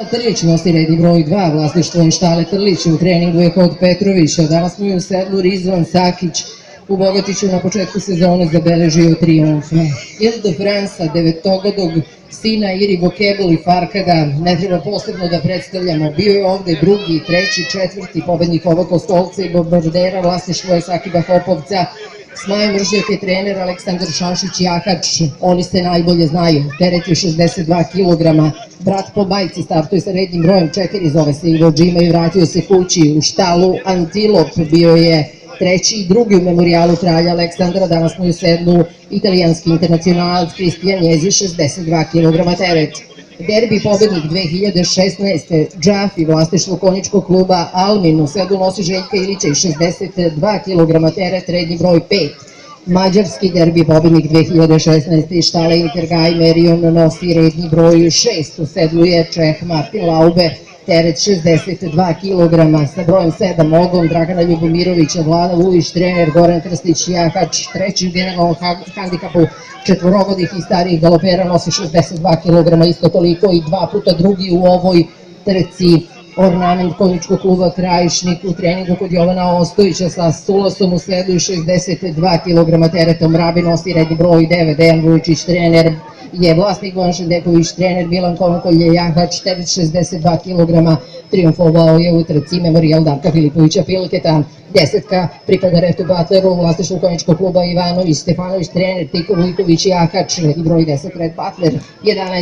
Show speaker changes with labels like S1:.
S1: Trlić nosi redni broj 2, vlasništvo je štale Trlić, u treningu je kod Petrovića, danas mu je u sedlu Rizvan Sakić, u Bogatiću na početku sezone zabeležio trijumf. Ile de Fransa, devetogodog sina Iri Bokebel i Farkada, ne treba posebno da predstavljamo, bio je ovde drugi, treći, četvrti pobednik ovog Kostolca i Bombardera, vlasništvo je Sakiba Hopovca. Smaja Mržnjak je trener, Aleksandar Šanšić jahač, oni se najbolje znaju, teret je 62 kg, brat po bajci startuje sa rednim brojem 4, zove se Ivo Džima i vratio se kući u štalu Antilop, bio je treći i drugi u memorijalu kralja Aleksandra, danas mu je u sedlu italijanski internacionalac Kristijan Njezi, 62 kg teret. Derbi pobednik 2016. Džafi, vlasništvo konjičkog kluba Almin, u sedlu nosi Željka Ilića i 62 kg teret, redni broj 5. Mađarski derbi pobednik 2016. štale Intergaj Merion nosi redni broj 6. U sedlu je Čeh Martin Laube, teret 62 kg, sa brojem 7 ogon Dragana Ljubomirovića, Vlada Vujić, trener, Goran Krstić, jahač, treći u generalnom handikapu četvorogodih i starijih galopera nosi 62 kg, isto toliko i dva puta drugi u ovoj trci. Ornament konjičkog kluba Krajišnik u treningu kod Jovana Ostojića sa Sulasom u sedlu i 62 kg teretom. Rabi nosi redni broj 9, Dejan Vujičić, trener je vlasnik, Goran Šendeković, trener, Milan Konokolj je jahač, teret 62 kg, triumfovao je u trci Memorijal Darka Filipovića Pilketa. Desetka pripada Retu Butleru, vlasništvo konjičkog kluba Ivanović Stefanović, trener, Tiko Vujković jahač, redni broj 10 Red Butler, 11